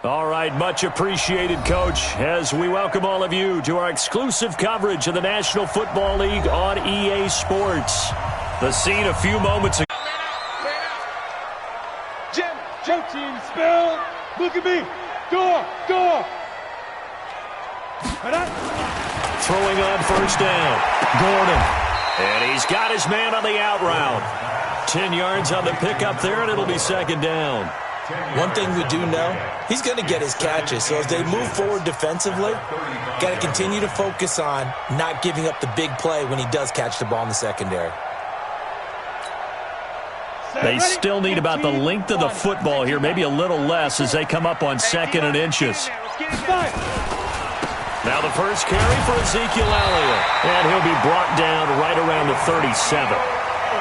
All right, much appreciated, Coach, as we welcome all of you to our exclusive coverage of the National Football League on EA Sports. The scene a few moments ago. Jim, team, spell. Look at me. Door. Throwing on first down. Gordon. And he's got his man on the out route. 10 yards on the pickup there, and it'll be second down. One thing we do know, he's going to get his catches. So as they move forward defensively, got to continue to focus on not giving up the big play when he does catch the ball in the secondary. They still need about the length of the football here, maybe a little less as they come up on second and inches. Now the first carry for Ezekiel Elliott, and he'll be brought down right around the 37.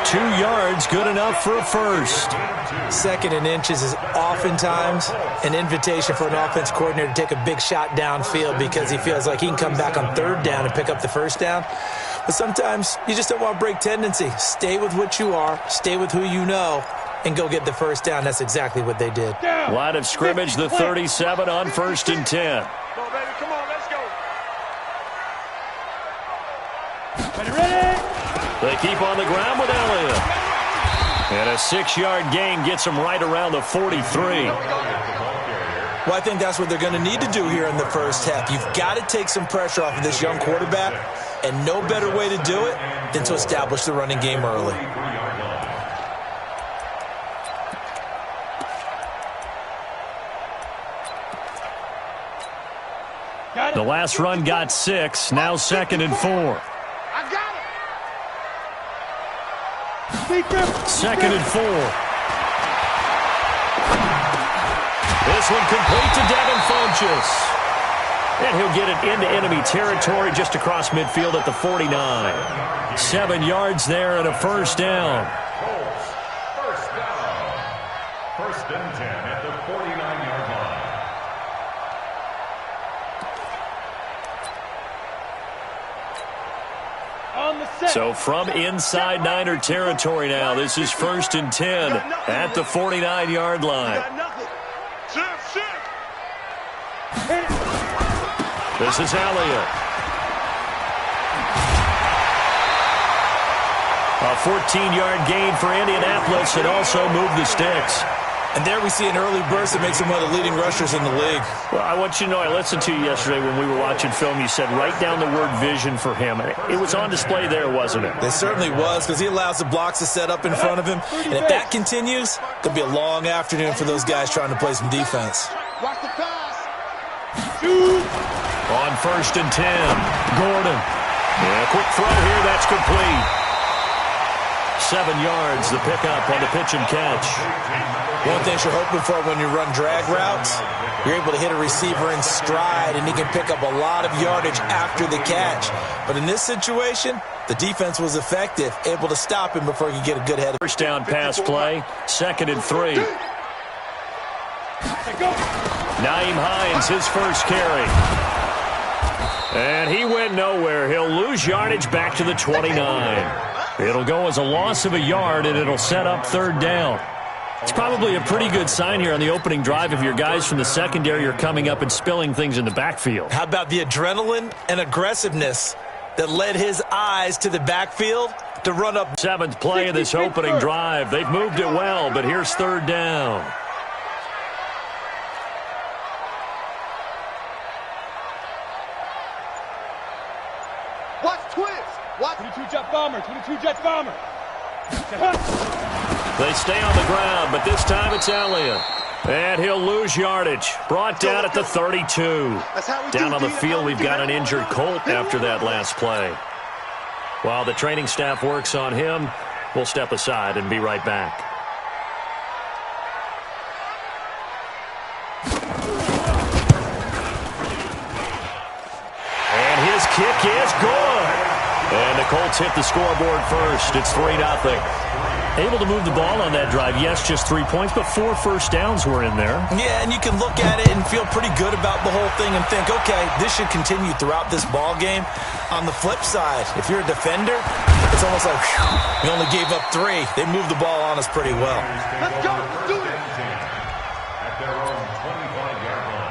2 yards, good enough for a first. Second and inches is oftentimes an invitation for an offense coordinator to take a big shot downfield because he feels like he can come back on third down and pick up the first down. But sometimes you just don't want to break tendency. Stay with what you are, stay with who you know, and go get the first down. That's exactly what they did. Line of scrimmage, the 37 on first and 10. Come on, baby, come on, let's go. Ready? They keep on the ground with Elliott. And a 6-yard gain gets him right around the 43. Well, I think that's what they're going to need to do here in the first half. You've got to take some pressure off of this young quarterback, and no better way to do it than to establish the running game early. The last run got 6, now second and 4. Second and 4. This one complete to Devin Funchess. And he'll get it into enemy territory just across midfield at the 49. 7 yards there and a first down. First down. First and 10 at the 49-yard line. So from inside Niner territory now, this is first and 10 at the 49-yard line. This is Elliott. A 14-yard gain for Indianapolis and also moved the sticks. And there we see an early burst that makes him one of the leading rushers in the league. Well, I want you to know, I listened to you yesterday when we were watching film. You said write down the word vision for him. It was on display there, wasn't it? It certainly was, because he allows the blocks to set up in front of him. And if that continues, it'll be a long afternoon for those guys trying to play some defense. Watch the pass. On first and 10, Gordon. Yeah, quick throw here, that's complete. 7 yards, the pickup on the pitch and catch. One thing you're hoping for when you run drag routes, you're able to hit a receiver in stride, and he can pick up a lot of yardage after the catch. But in this situation, the defense was effective, able to stop him before he could get a good head. First down pass play, second and 3. Nyheim Hines, his first carry. And he went nowhere. He'll lose yardage back to the 29. It'll go as a loss of a yard, and it'll set up third down. It's probably a pretty good sign here on the opening drive if your guys from the secondary are coming up and spilling things in the backfield. How about the adrenaline and aggressiveness that led his eyes to the backfield to run up? 7th play of this opening drive. They've moved it well, but here's third down. Watch twist. Watch 22-jet bomber. 22-jet bomber. They stay on the ground, but this time it's Elliott. And he'll lose yardage. Brought down at the 32. Down on the field, we've got an injured Colt after that last play. While the training staff works on him, we'll step aside and be right back. And his kick is good. And the Colts hit the scoreboard first. It's 3-0. Able to move the ball on that drive. Yes, just 3 points, but 4 first downs were in there. Yeah, and you can look at it and feel pretty good about the whole thing and think, okay, this should continue throughout this ball game. On the flip side, if you're a defender, it's almost like, whew, we only gave up 3. They moved the ball on us pretty well. Let's go. Do it. At their own 25-yard line.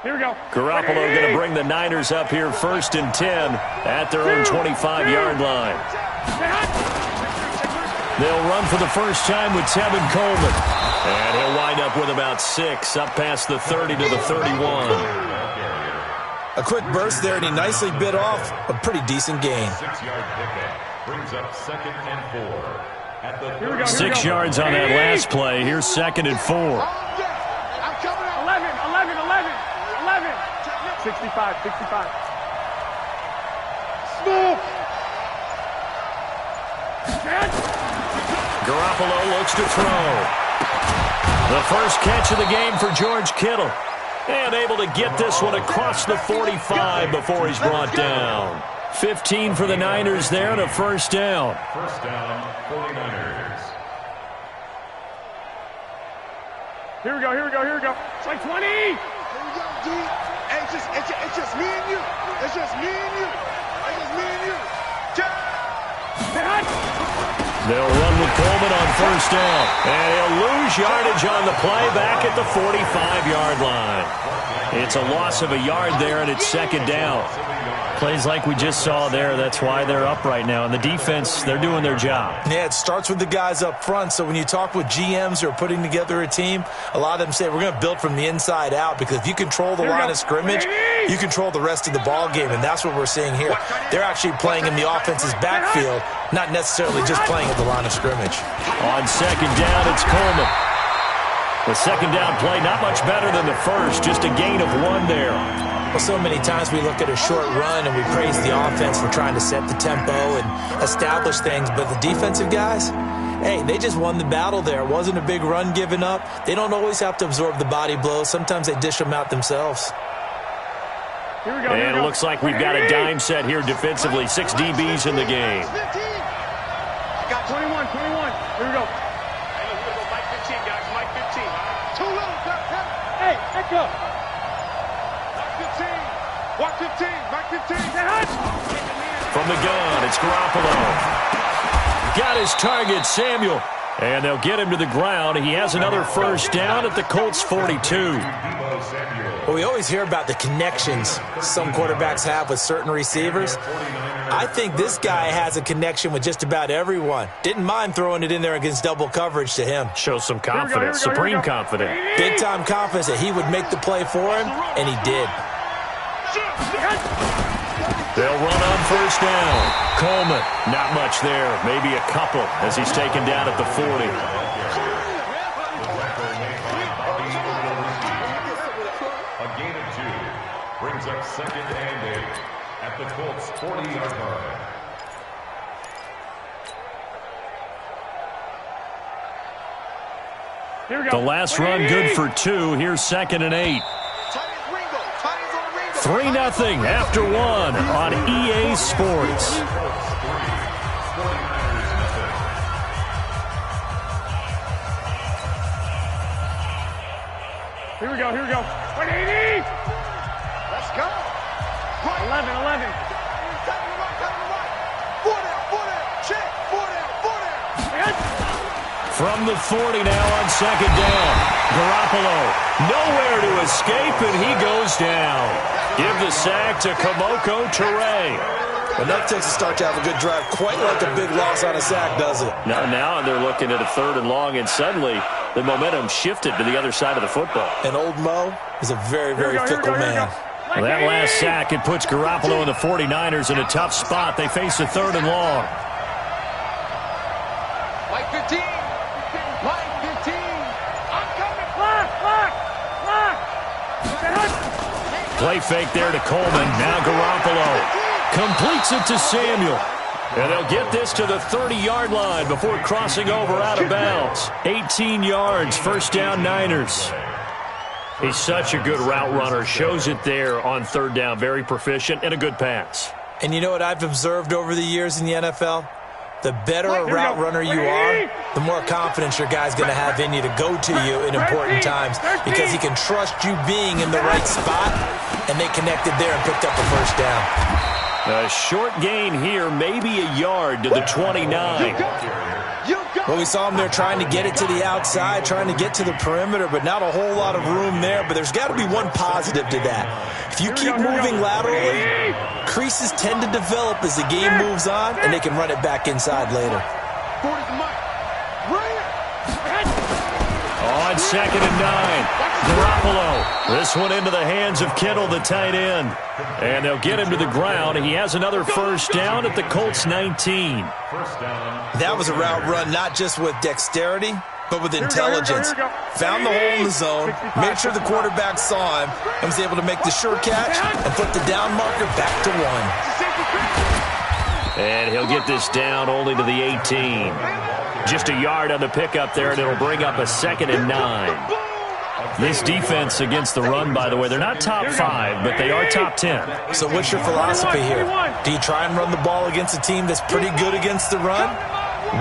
Here we go. Garoppolo going to bring the Niners up here 1st and 10 at their own 25-yard line. They'll run for the first time with Tevin Coleman. And he'll wind up with about 6, up past the 30 to the 31. A quick burst there, and he nicely bit off a pretty decent gain. 6-yard pickup brings up 2nd and 4. At the 6 yards on that last play. Here's 2nd and 4. I'm coming out. 11. 65. Smoke. Garoppolo looks to throw. The first catch of the game for George Kittle. And able to get this one across the 45 before he's brought down. 15 for the Niners there and a first down. First down, 49ers. Here we go. It's like 20. Here we go, D. Hey, it's just me and you. It's just me and you. They'll run with Coleman on first down. And he'll lose yardage on the play back at the 45-yard line. It's a loss of a yard there, and it's 2nd down. Plays like we just saw there, that's why they're up right now. And the defense, they're doing their job. Yeah, it starts with the guys up front. So when you talk with GMs who are putting together a team, a lot of them say we're going to build from the inside out, because if you control the line of scrimmage, you control the rest of the ball game, and that's what we're seeing here. They're actually playing in the offense's backfield, not necessarily just playing at the line of scrimmage. On 2nd down, it's Coleman. The 2nd down play, not much better than the first, just a gain of 1 there. Well, so many times we look at a short run and we praise the offense for trying to set the tempo and establish things, but the defensive guys, hey, they just won the battle there. It wasn't a big run given up. They don't always have to absorb the body blows. Sometimes they dish them out themselves. Here we go. And it looks like we've got a dime set here defensively. 6 DBs in the game. I got 21. Here we go. Hey, we're going to go Mike 15, guys. Mike 15. Too little, Hey, echo. Mike 15. Mike 15. From the gun, it's Garoppolo. Got his target, Samuel. And they'll get him to the ground. He has another first down at the Colts 42. Well, we always hear about the connections some quarterbacks have with certain receivers. I think this guy has a connection with just about everyone. Didn't mind throwing it in there against double coverage to him. Shows some confidence, supreme confidence. Big-time confidence that he would make the play for him, and he did. They'll run on first down. Coleman, not much there. Maybe a couple as he's taken down at the 40. A gain of 2 brings up 2nd and 8 at the Colts 40-yard line. Here we go. The last run good for 2. Here's 2nd and 8. 3-0 after 1 on EA Sports. Here we go. 180. Let's go. 11. Four down. Check. Four down. From the 40 now on 2nd down. Garoppolo, nowhere to escape, and he goes down. Give the sack to Kamoko Toure. Well, that takes a start to have a good drive, quite like a big loss on a sack, does it? Now they're looking at a 3rd and long, and suddenly the momentum shifted to the other side of the football. And old Mo is a very, very fickle man. Well, that last sack, it puts Garoppolo and the 49ers in a tough spot. They face a 3rd and long. Mike 15. I'm coming. Play fake there to Coleman. Now Garoppolo completes it to Samuel. And they'll get this to the 30-yard line before crossing over out of bounds. 18 yards, first down Niners. He's such a good route runner. Shows it there on 3rd down. Very proficient and a good pass. And you know what I've observed over the years in the NFL? The better a route runner you are, the more confidence your guy's going to have in you to go to you in important times, because he can trust you being in the right spot, and they connected there and picked up the first down. A short gain here, maybe a yard to the 29. Well, we saw him there trying to get it to the outside, trying to get to the perimeter, but not a whole lot of room there. But there's got to be one positive to that. If you keep moving laterally, creases tend to develop as the game moves on, and they can run it back inside later. On 2nd and 9, Garoppolo. This one into the hands of Kittle, the tight end. And they'll get him to the ground. He has another first down at the Colts 19. That was a route run not just with dexterity, but with intelligence. Found the hole in the zone, made sure the quarterback saw him, and was able to make the sure catch and put the down marker back to 1. And he'll get this down only to the 18. Just a yard on the pickup there, and it'll bring up a 2nd and 9. This defense against the run, by the way, they're not top 5, but they are top 10. So what's your philosophy here? Do you try and run the ball against a team that's pretty good against the run?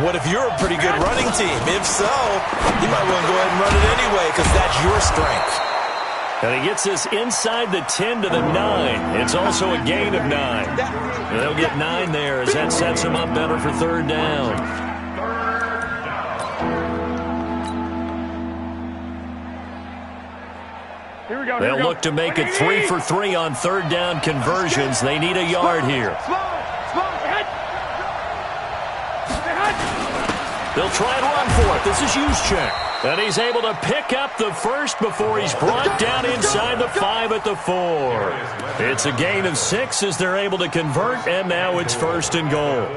What if you're a pretty good running team? If so, you might want to go ahead and run it anyway because that's your strength. And he gets this inside the 10 to the 9. It's also a gain of 9. They'll get 9 there as that sets him up better for 3rd down. They'll look to make it 3 for 3 on 3rd down conversions. They need a yard here. They'll try and run for it. This is Juszczyk. And he's able to pick up the first before he's brought down inside the 5 at the 4. It's a gain of 6 as they're able to convert, and now it's 1st and goal.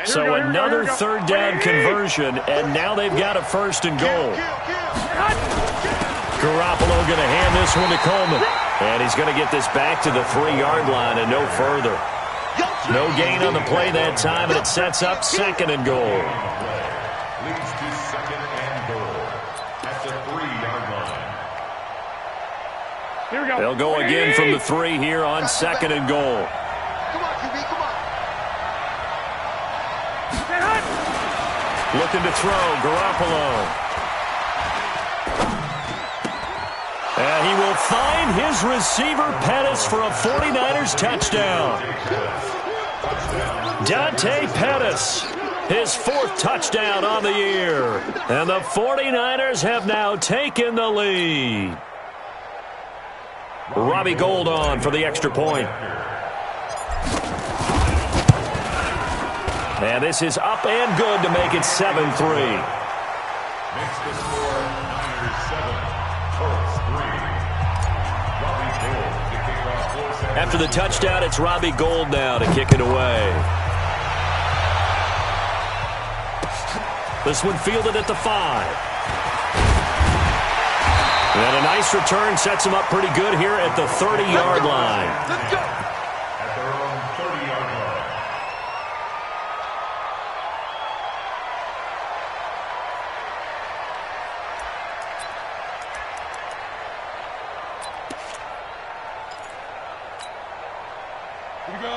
So another 3rd down conversion, and now they've got a 1st and goal. Garoppolo going to hand this one to Coleman. And he's going to get this back to the 3-yard line and no further. No gain on the play that time, and it sets up 2nd and goal. Leads to 2nd and goal at the 3-yard line. They'll go again from the 3 here on 2nd and goal. Looking to throw, Garoppolo. And he will find his receiver, Pettis, for a 49ers touchdown. Dante Pettis, his 4th touchdown on the year. And the 49ers have now taken the lead. Robbie Gould on for the extra point. And this is up and good to make it 7-3. Makes the score Niners 7, Colts 3. Robbie Gould to kick off 4 seconds. After the touchdown, it's Robbie Gould now to kick it away. This one fielded at the 5. And a nice return sets him up pretty good here at the 30-yard line. At their own 30-yard line.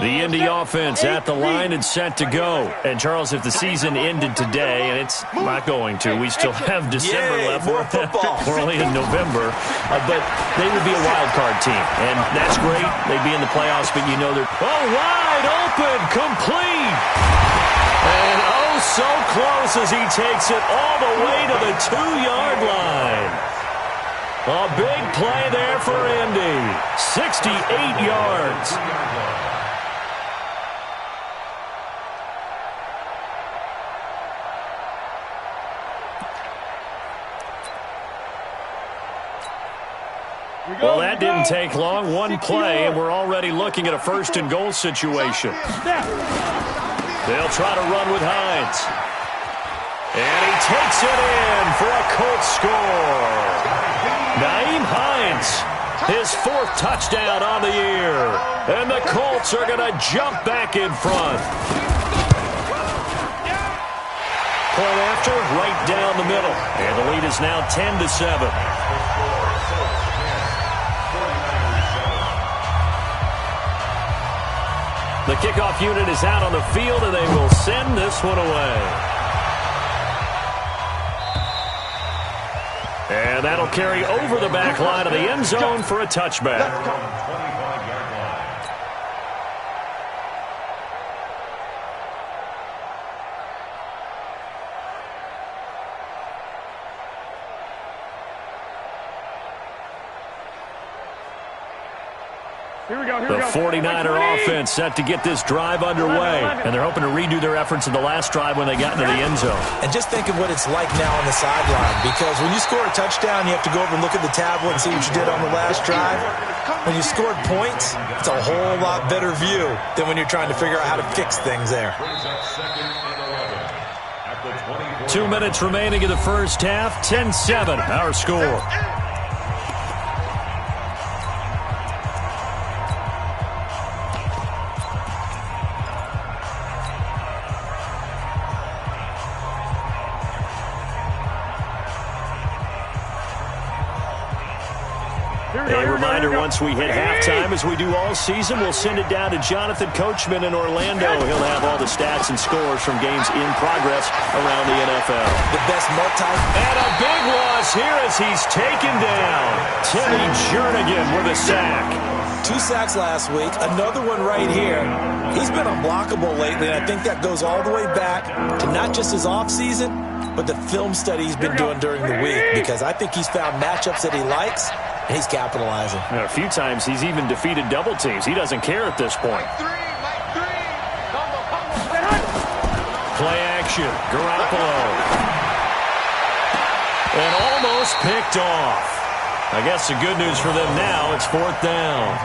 The Indy offense at the line and set to go. And, Charles, if the season ended today, and it's not going to, we still have December left. More football. We're only in November. But they would be a wild card team. And that's great. They'd be in the playoffs, but you know they're wide open, complete. And so close as he takes it all the way to the 2-yard line. A big play there for Indy. 68 yards. Well, that didn't take long. One play, and we're already looking at a 1st and goal situation. They'll try to run with Hines. And he takes it in for a Colts score. Nyheim Hines, his 4th touchdown on the year. And the Colts are going to jump back in front. Point after, right down the middle. And the lead is now 10-7. The kickoff unit is out on the field, and they will send this one away. And that'll carry over the back line of the end zone for a touchback. The 49er offense set to get this drive underway. And they're hoping to redo their efforts in the last drive when they got into the end zone. And just think of what it's like now on the sideline. Because when you score a touchdown, you have to go over and look at the tablet and see what you did on the last drive. When you scored points, it's a whole lot better view than when you're trying to figure out how to fix things there. 2 minutes remaining in the first half. 10-7, our score. A reminder, once we hit halftime, as we do all season, we'll send it down to Jonathan Coachman in Orlando. He'll have all the stats and scores from games in progress around the NFL. The best And a big loss here as he's taken down. Timmy Jernigan with a sack. 2 sacks last week, another one right here. He's been unblockable lately, and I think that goes all the way back to not just his offseason, but the film study he's been doing during the week, because I think he's found matchups that he likes, and he's capitalizing. A few times he's even defeated double teams. He doesn't care at this point. Play action. Garoppolo. And almost picked off. I guess the good news for them now, it's 4th down.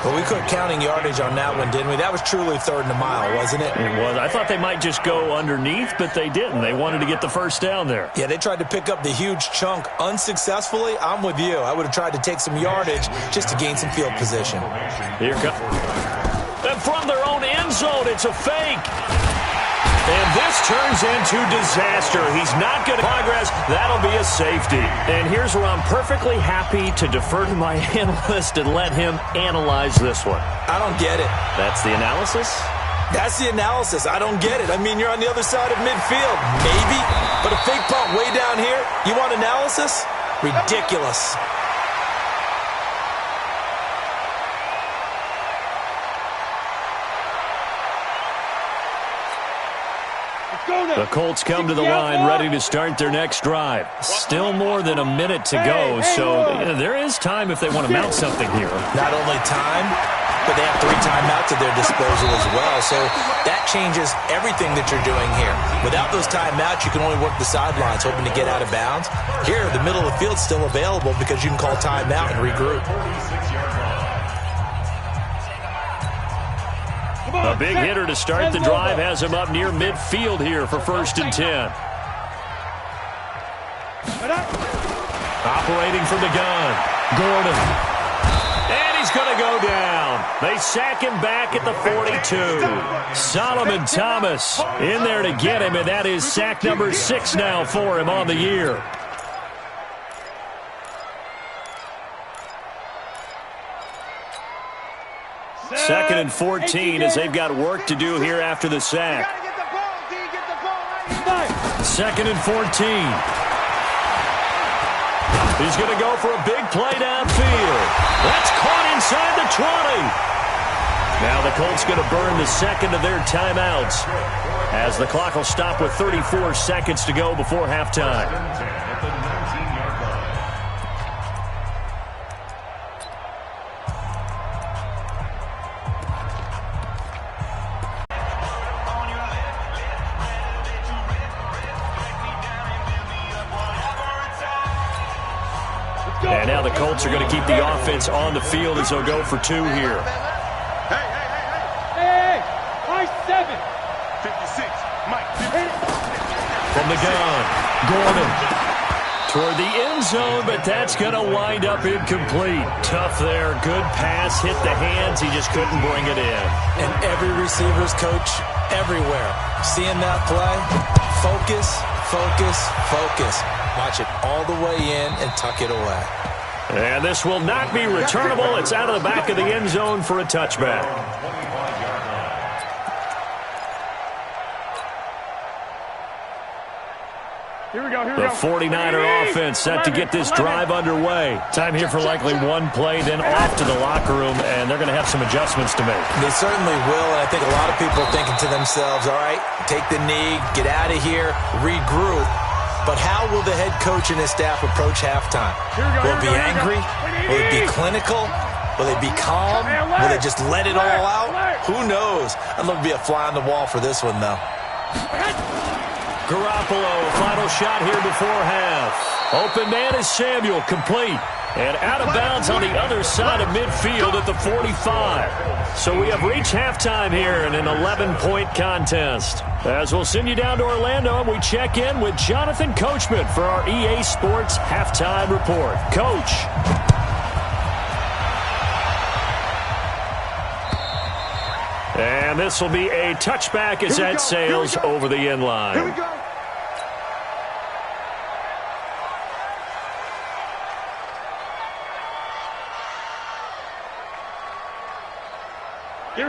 Well, we quit counting yardage on that one, didn't we? That was truly 3rd and a mile, wasn't it? It was. I thought they might just go underneath, but they didn't. They wanted to get the first down there. Yeah, they tried to pick up the huge chunk unsuccessfully. I'm with you. I would have tried to take some yardage just to gain some field position. Here comes. And from their own end zone, it's a fake. And this turns into disaster. He's not going to progress. That'll be a safety. And here's where I'm perfectly happy to defer to my analyst and let him analyze this one. I don't get it. That's the analysis? That's the analysis. I don't get it. I mean, you're on the other side of midfield. Maybe. But a fake punt way down here, you want analysis? Ridiculous. The Colts come to the line ready to start their next drive. Still more than a minute to go, so there is time if they want to mount something here. Not only time, but they have 3 timeouts at their disposal as well, so that changes everything that you're doing here. Without those timeouts, you can only work the sidelines, hoping to get out of bounds. Here, the middle of the field's still available because you can call timeout and regroup. A big hitter to start the drive has him up near midfield here for 1st and 10. Operating from the gun, Gordon. And he's going to go down. They sack him back at the 42. Solomon Thomas in there to get him, and that is sack number 6 now for him on the year. Second and 14 as they've got work to do here after the sack. 2nd and 14. He's going to go for a big play downfield. That's caught inside the 20. Now the Colts going to burn the second of their timeouts as the clock will stop with 34 seconds to go before halftime. And now the Colts are going to keep the offense on the field as they'll go for 2 here. Hey, high 7. 56, Mike. From the gun, Gordon toward the end zone, but that's going to wind up incomplete. Tough there, good pass, hit the hands, he just couldn't bring it in. And every receiver's coach everywhere, seeing that play, focus, focus, focus. Watch it all the way in and tuck it away. And this will not be returnable. It's out of the back of the end zone for a touchback. The 49er offense set to get this drive underway. Time here for likely one play, then off to the locker room, and they're going to have some adjustments to make. They certainly will, and I think a lot of people are thinking to themselves, all right, take the knee, get out of here, regroup. But how will the head coach and his staff approach halftime? Will it be angry? Will it be clinical? Will they be calm? Will they just let it all out? Who knows? I'd love to be a fly on the wall for this one, though. Garoppolo, final shot here before half. Open man is Samuel, complete. And out of bounds on the other side of midfield at the 45. So we have reached halftime here in an 11-point contest. As we'll send you down to Orlando, and we check in with Jonathan Coachman for our EA Sports Halftime Report. Coach. And this will be a touchback as that sails over the end line. Here we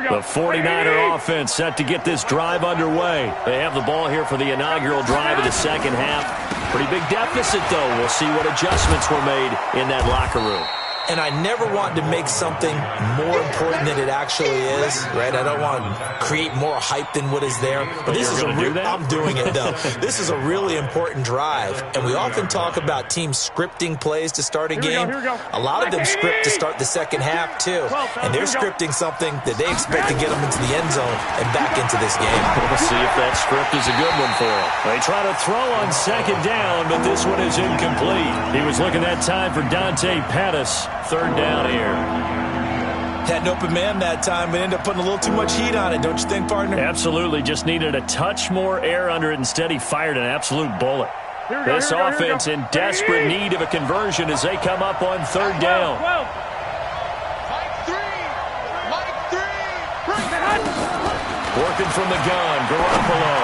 go. The 49er offense set to get this drive underway. They have the ball here for the inaugural drive of the second half. Pretty big deficit, though. We'll see what adjustments were made in that locker room. And I never want to make something more important than it actually is, right? I don't want to create more hype than what is there. But this is I'm doing it, though. This is a really important drive. And we often talk about teams scripting plays to start a game. A lot of them script to start the second half, too. And they're scripting something that they expect to get them into the end zone and back into this game. We'll see if that script is a good one for them. They try to throw on second down, but this one is incomplete. He was looking that time for Dante Pettis. Third down here. Had an open man that time, but ended up putting a little too much heat on it, don't you think, partner? Absolutely. Just needed a touch more air under it. Instead, he fired an absolute bullet. This offense in desperate need of a conversion as they come up on third down. Working from the gun, Garoppolo.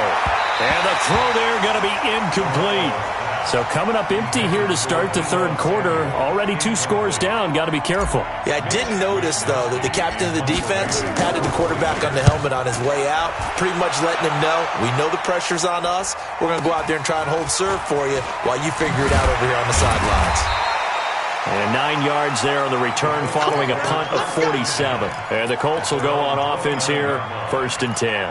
And the throw there going to be incomplete. So coming up empty here to start the third quarter. Already 2 scores down. Got to be careful. Yeah, I did notice, though, that the captain of the defense patted the quarterback on the helmet on his way out, pretty much letting him know, we know the pressure's on us. We're going to go out there and try and hold serve for you while you figure it out over here on the sidelines. And 9 yards there on the return following a punt of 47. And the Colts will go on offense here, 1st and 10.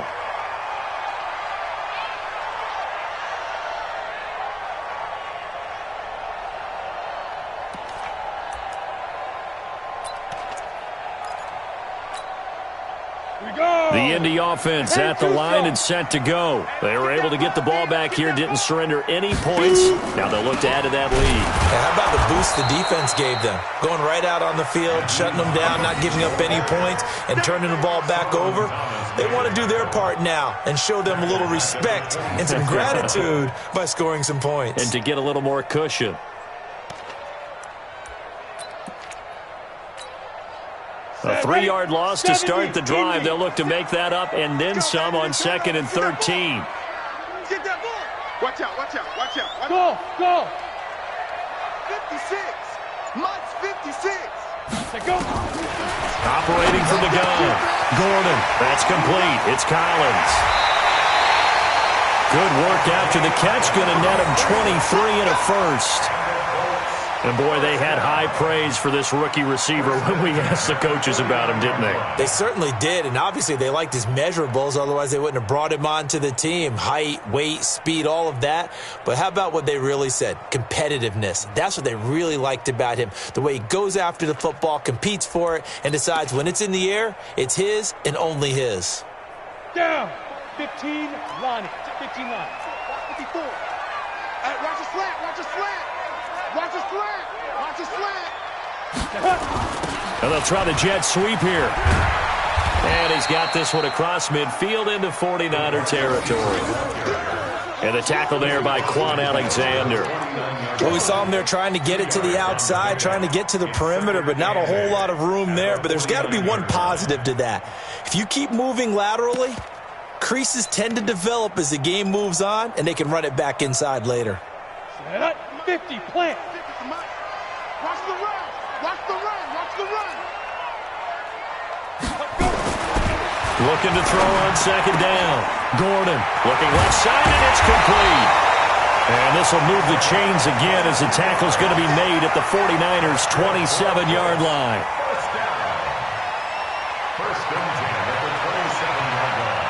The Indy offense at the line and set to go. They were able to get the ball back here, didn't surrender any points. Now they'll look to add to that lead. Yeah, how about the boost the defense gave them? Going right out on the field, shutting them down, not giving up any points, and turning the ball back over. They want to do their part now and show them a little respect and some gratitude by scoring some points. And to get a little more cushion. A 3-yard loss to start the drive. They'll look to make that up and then some on 2nd and 13. Get that ball. Watch out, watch out, watch out. Go. 56. Mud's 56. Go. Operating from the gun. Gordon. That's complete. It's Collins. Good work after the catch. Going to net him 23 and a first. And, boy, they had high praise for this rookie receiver when we asked the coaches about him, didn't they? They certainly did, and obviously they liked his measurables. Otherwise, they wouldn't have brought him onto the team. Height, weight, speed, all of that. But how about what they really said? Competitiveness. That's what they really liked about him. The way he goes after the football, competes for it, and decides when it's in the air, it's his and only his. Down. 15 line. 15 line. 54. Hey, watch the slant. Watch the slant. Watch the slant. Watch the slant. And they'll try the jet sweep here. And he's got this one across midfield into 49er territory. And the tackle there by Quan Alexander. Well, we saw him there trying to get it to the outside, trying to get to the perimeter, but not a whole lot of room there. But there's got to be one positive to that. If you keep moving laterally, creases tend to develop as the game moves on, and they can run it back inside later. Set up. 50, plant. Watch the run. Watch the run. Watch the run. Looking to throw on 2nd down. Gordon looking left side, and it's complete. And this will move the chains again as the tackle's going to be made at the 49ers' 27-yard line. First and 10 at the 27-yard line.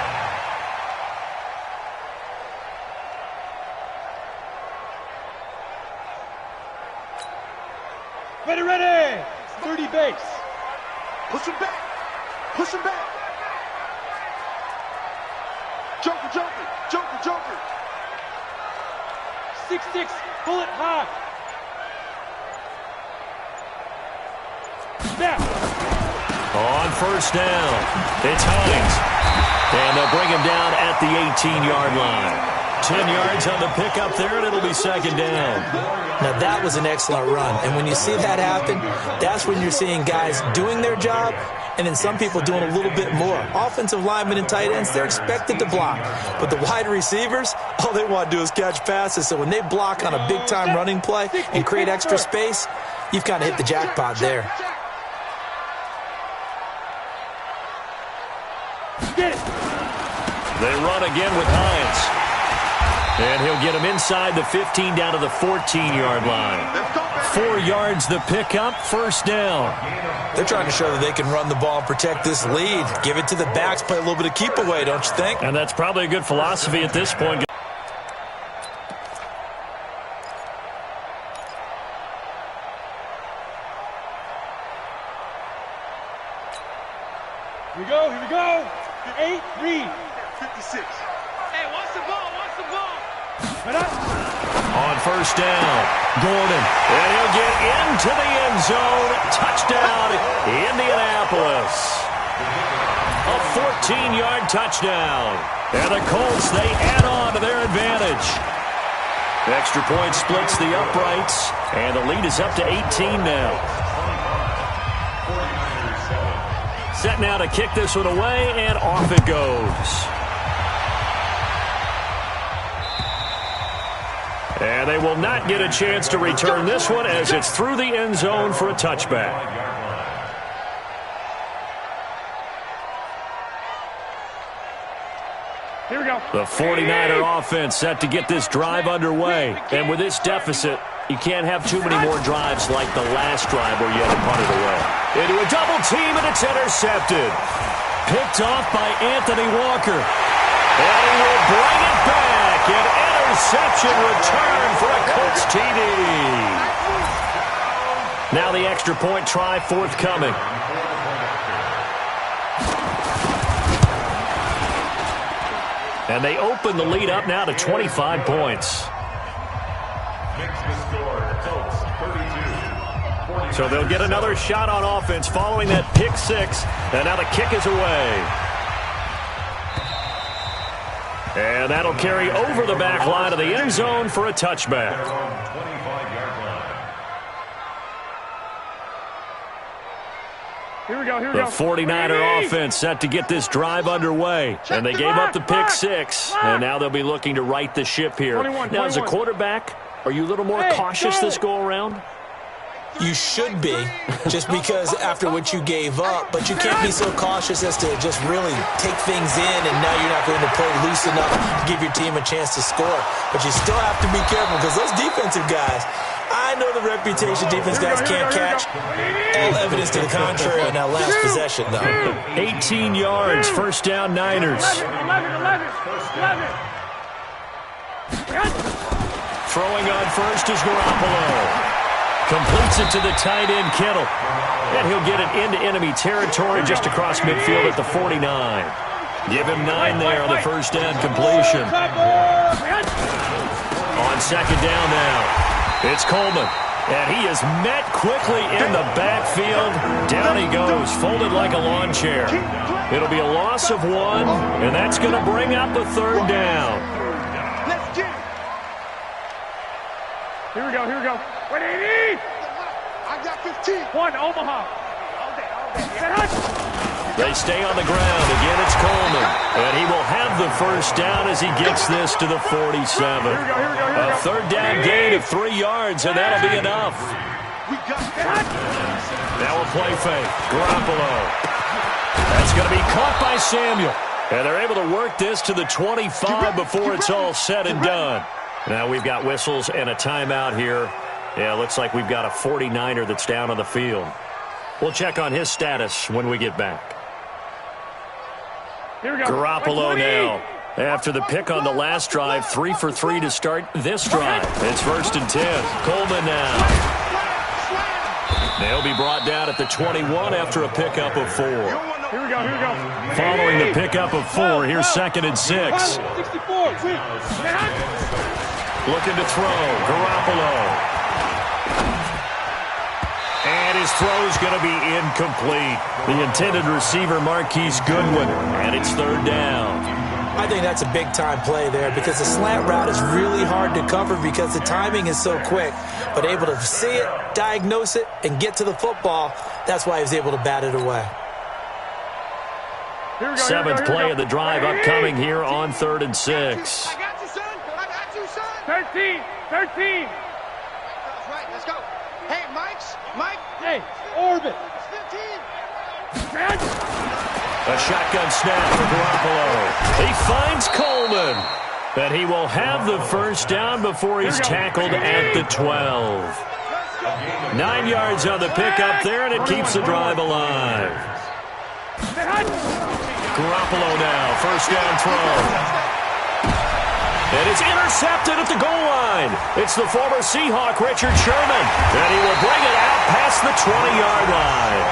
Ready, ready. 30 base. Push him back. Push him back. Joker, Joker, Joker, Joker. 6-6, bullet high. Snap. On first down, it's Hines. And they'll bring him down at the 18-yard line. 10 yards on the pickup there, and it'll be second down. Now, that was an excellent run. And when you see that happen, that's when you're seeing guys doing their job and then some people doing a little bit more. Offensive linemen and tight ends, they're expected to block. But the wide receivers, all they want to do is catch passes. So when they block on a big-time running play and create extra space, you've kind of hit the jackpot there. Get it. They run again with Hines. And he'll get him inside the 15 down to the 14-yard line. 4 yards the pickup, first down. They're trying to show that they can run the ball and protect this lead. Give it to the backs, play a little bit of keep away, don't you think? And that's probably a good philosophy at this point. Here we go, here we go. 8, read. 56. Hey, what's the ball? What's the ball? Right up. On first down, Gordon. And he'll get into the end zone. Touchdown, Indianapolis. A 14-yard touchdown. And the Colts, they add on to their advantage. Extra point splits the uprights. And the lead is up to 18 now. Set now to kick this one away, and off it goes. And they will not get a chance to return this one as it's through the end zone for a touchback. Here we go. The 49er offense set to get this drive underway. And with this deficit, you can't have too many more drives like the last drive where you had to punt it away. Into a double team, and it's intercepted. Picked off by Anthony Walker. And he will bring it back. An interception return for a Colts TD. Now the extra point try forthcoming. And they open the lead up now to 25 points. Makes the score, Colts 32. So they'll get another shot on offense following that pick six. And now the kick is away. And that'll carry over the back line of the end zone for a touchback. Here we go, here we go. The 49er offense set to get this drive underway. And they gave up the pick six. And now they'll be looking to right the ship here. Now, as a quarterback, are you a little more cautious this go-around? You should be, just because after what you gave up, but you can't be so cautious as to just really take things in, and now you're not going to play loose enough to give your team a chance to score. But you still have to be careful because those defensive guys, I know the reputation defense guys can't catch. All evidence to the contrary on that last possession, though. 18 yards, first down Niners. 11. Throwing on first is Garoppolo. Completes it to the tight end, Kittle. And he'll get it into enemy territory just across midfield at the 49. Give him 9 there on the first down completion. On second down now, it's Coleman. And he is met quickly in the backfield. Down he goes, folded like a lawn chair. It'll be a loss of 1, and that's going to bring up a third down. Let's get it. Here we go, here we go. 180. I got 15. 1, Omaha. They stay on the ground. Again, it's Coleman. And he will have the first down as he gets this to the 47. A third down gain of 3 yards, and that'll be enough. We got that. Now a play fake. Garoppolo. That's going to be caught by Samuel. And they're able to work this to the 25 before it's all said and done. Now we've got whistles and a timeout here. Yeah, looks like we've got a 49er that's down on the field. We'll check on his status when we get back. Here we go. Garoppolo now. After the pick on the last drive, 3 for 3 to start this drive. It's 1st and 10. Coleman now. They'll be brought down at the 21 after a pickup of 4. Here we go. Here we go. Following the pickup of 4, here's 2nd and 6. 64. Looking to throw. Garoppolo. And his throw's going to be incomplete. The intended receiver, Marquise Goodwin. And it's 3rd down. I think that's a big-time play there because the slant route is really hard to cover because the timing is so quick. But able to see it, diagnose it, and get to the football, that's why he was able to bat it away. 7th play of the drive upcoming here on 3rd and 6. I got you, son. I got you, son. 13. That's right. Let's go. Hey, Mike. Hey, orbit. It's 15. A shotgun snap for Garoppolo. He finds Coleman. And he will have the 1st down before he's tackled at the 12. 9 yards on the pickup there, and it keeps the drive alive. Garoppolo now, 1st down throw. And it's intercepted at the goal line. It's the former Seahawk, Richard Sherman. And he will bring it out past the 20-yard line.